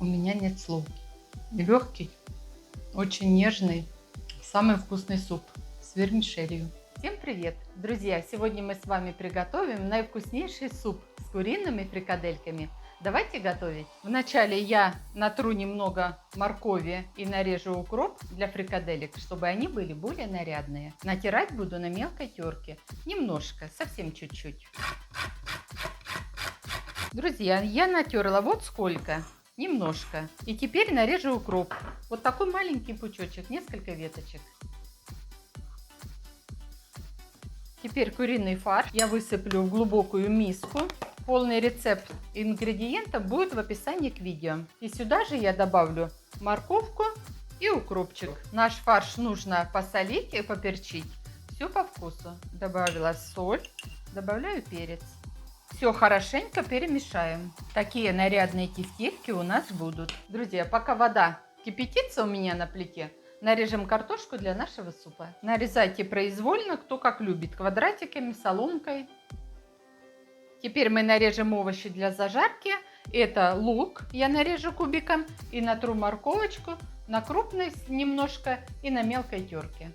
У меня нет слов. Легкий, очень нежный, самый вкусный суп с вермишелью. Всем привет, друзья! Сегодня мы с вами приготовим наивкуснейший суп с куриными фрикадельками. Давайте готовить. Вначале я натру немного моркови и нарежу укроп для фрикаделек, чтобы они были более нарядные. Натирать буду на мелкой терке. Немножко, совсем чуть-чуть. Друзья, я натерла вот сколько. Немножко. И теперь нарежу укроп. Вот такой маленький пучочек, несколько веточек. Теперь куриный фарш я высыплю в глубокую миску. Полный рецепт ингредиентов будет в описании к видео. И сюда же я добавлю морковку и укропчик. Наш фарш нужно посолить и поперчить. Все по вкусу. Добавила соль, добавляю перец. Все хорошенько перемешаем. Такие нарядные тефтельки у нас будут. Друзья, пока вода кипятится у меня на плите, нарежем картошку для нашего супа. Нарезайте произвольно, кто как любит. Квадратиками, соломкой. Теперь мы нарежем овощи для зажарки. Это лук я нарежу кубиком и натру морковочку на крупной немножко и на мелкой терке.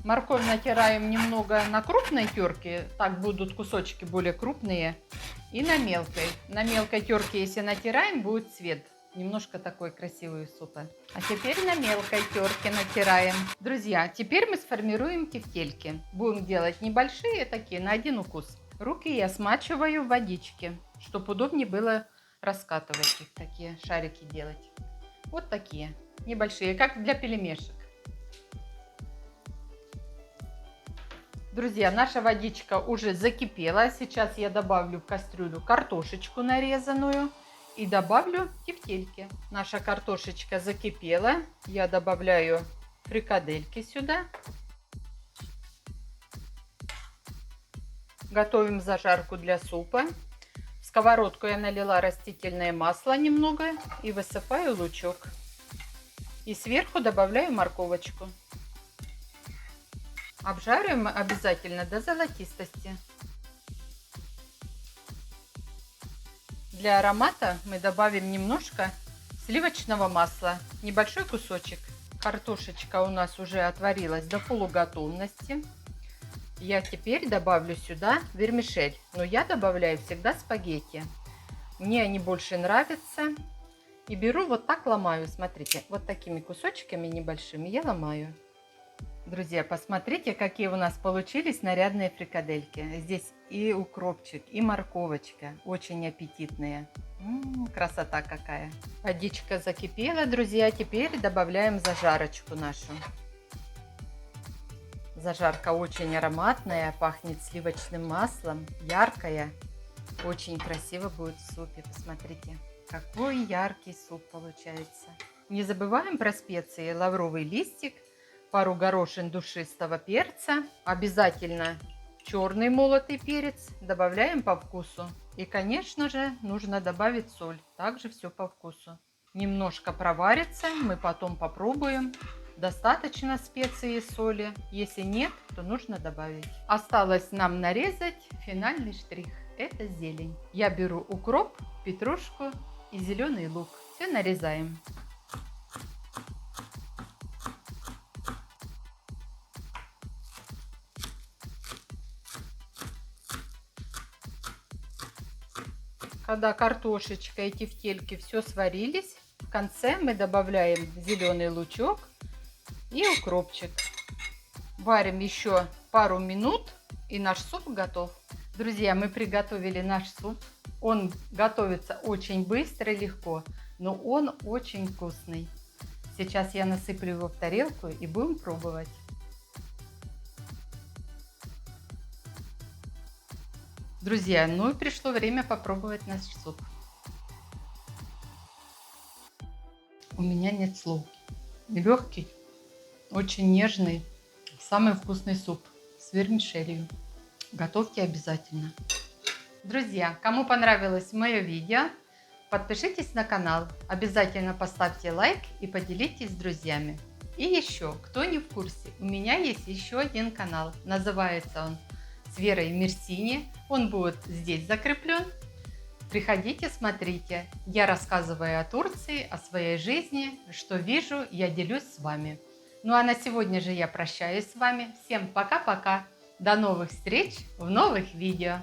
Морковь натираем немного на крупной терке, так будут кусочки более крупные, и на мелкой. На мелкой терке, если натираем, будет цвет. Немножко такой красивый супа. А теперь на мелкой терке натираем. Друзья, теперь мы сформируем тефтельки. Будем делать небольшие такие, на один укус. Руки я смачиваю в водичке, чтобы удобнее было раскатывать их, такие шарики делать. Вот такие, небольшие, как для пельмешек. Друзья, наша водичка уже закипела. Сейчас я добавлю в кастрюлю картошечку нарезанную и добавлю тефтельки. Наша картошечка закипела. Я добавляю фрикадельки сюда. Готовим зажарку для супа. В сковородку я налила растительное масло немного и высыпаю лучок. И сверху добавляю морковочку. Обжариваем обязательно до золотистости. Для аромата мы добавим немножко сливочного масла, небольшой кусочек. Картошечка у нас уже отварилась до полуготовности. Я теперь добавлю сюда вермишель, но я добавляю всегда спагетти. Мне они больше нравятся. И беру вот так, ломаю, смотрите, вот такими кусочками небольшими я ломаю. Друзья, посмотрите, какие у нас получились нарядные фрикадельки. Здесь и укропчик, и морковочка. Очень аппетитные. Красота какая. Водичка закипела, друзья. Теперь добавляем зажарочку нашу. Зажарка очень ароматная, пахнет сливочным маслом, яркая. Очень красиво будет в супе. Посмотрите, какой яркий суп получается. Не забываем про специи. Лавровый листик. Пару горошин душистого перца, обязательно черный молотый перец, добавляем по вкусу. И, конечно же, нужно добавить соль, также все по вкусу. Немножко проварится, мы потом попробуем, достаточно специй и соли. Если нет, то нужно добавить. Осталось нам нарезать финальный штрих, это зелень. Я беру укроп, петрушку и зеленый лук. Все нарезаем. Когда картошечка и тефтельки все сварились, в конце мы добавляем зеленый лучок и укропчик. Варим еще пару минут, и наш суп готов. Друзья, мы приготовили наш суп. Он готовится очень быстро и легко, но он очень вкусный. Сейчас я насыплю его в тарелку и будем пробовать. Друзья, ну и пришло время попробовать наш суп. У меня нет слов. Легкий, очень нежный, самый вкусный суп с вермишелью. Готовьте обязательно. Друзья, кому понравилось мое видео, подпишитесь на канал, обязательно поставьте лайк и поделитесь с друзьями. И еще, кто не в курсе, у меня есть еще один канал, называется он с Верой Мерсини. Он будет здесь закреплен. Приходите, смотрите. Я рассказываю о Турции, о своей жизни, что вижу, я делюсь с вами. Ну а на сегодня же я прощаюсь с вами. Всем пока-пока. До новых встреч в новых видео.